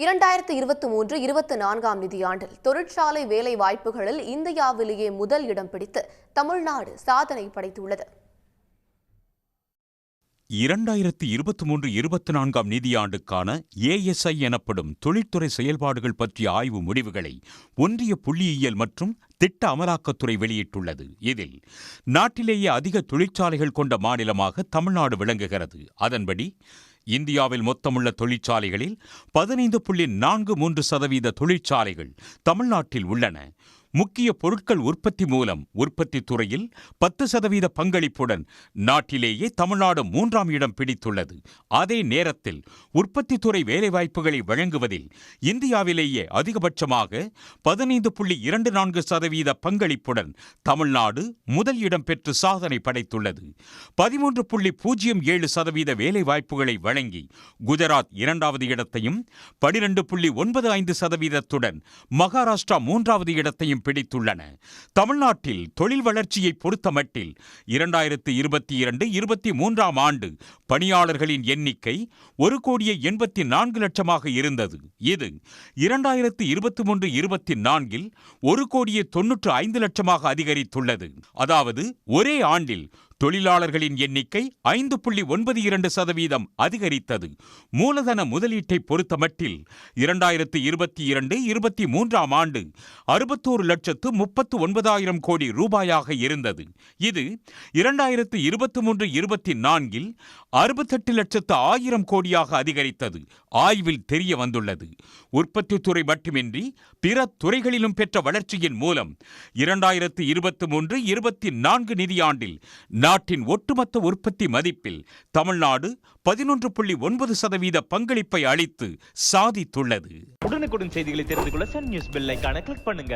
2023-24 நிதியாண்டில் தொழிற்சாலை வேலை வாய்ப்புகளில் இந்தியாவிலேயே முதல் இடம் பிடித்து தமிழ்நாடு சாதனை படைத்துள்ளது. 2023-24 நிதியாண்டுக்கான ஏஎஸ்ஐ எனப்படும் தொழில்துறை செயல்பாடுகள் பற்றிய ஆய்வு முடிவுகளை ஒன்றிய புள்ளியியல் மற்றும் திட்ட அமலாக்கத்துறை வெளியிட்டுள்ளது. இதில் நாட்டிலேயே அதிக தொழிற்சாலைகள் கொண்ட மாநிலமாக தமிழ்நாடு விளங்குகிறது. அதன்படி இந்தியாவில் மொத்தமுள்ள தொழிற்சாலைகளில் 15.43% தொழிற்சாலைகள் தமிழ்நாட்டில் உள்ளன. முக்கிய பொருட்கள் உற்பத்தி மூலம் உற்பத்தி துறையில் 10% பங்களிப்புடன் நாட்டிலேயே தமிழ்நாடு 3ஆம் இடம் பிடித்துள்ளது. அதே நேரத்தில் உற்பத்தி துறை வேலைவாய்ப்புகளை வழங்குவதில் இந்தியாவிலேயே அதிகபட்சமாக 15.24% பங்களிப்புடன் தமிழ்நாடு முதல் இடம் பெற்று சாதனை படைத்துள்ளது. 13.07% வேலைவாய்ப்புகளை வழங்கி குஜராத் 2வது இடத்தையும் 12.95%துடன் மகாராஷ்டிரா 3வது இடத்தையும் பிடித்துள்ளன. தமிழ்நாட்டில் தொழில் வளர்ச்சியை பொறுத்தமட்டில் 2022-23ஆம் ஆண்டு பணியாளர்களின் எண்ணிக்கை 1,84,00,000 இருந்தது. இது 2023-24 1,95,00,000 அதிகரித்துள்ளது. அதாவது ஒரே ஆண்டில் தொழிலாளர்களின் எண்ணிக்கை 5.92% அதிகரித்தது. மூலதன முதலீட்டை பொறுத்தமட்டில் 2022-23ஆம் ஆண்டு 61,39,000 கோடி ரூபாயாக இருந்தது. இது 2023-24 68,00,000 கோடியாக அதிகரித்தது. ஆய்வில் தெரிய வந்துள்ளது. உற்பத்தி துறை மட்டுமின்றி பிற துறைகளிலும் பெற்ற வளர்ச்சியின் மூலம் 2023-24 நிதியாண்டில் நாட்டின் ஒட்டுமொத்த உற்பத்தி மதிப்பில் தமிழ்நாடு 11.9% பங்களிப்பை அளித்து சாதித்துள்ளது. உடனுக்குடன் செய்திகளை தெரிந்து கொள்ள சன் நியூஸ் பெல் ஐகானை கிளிக் பண்ணுங்க.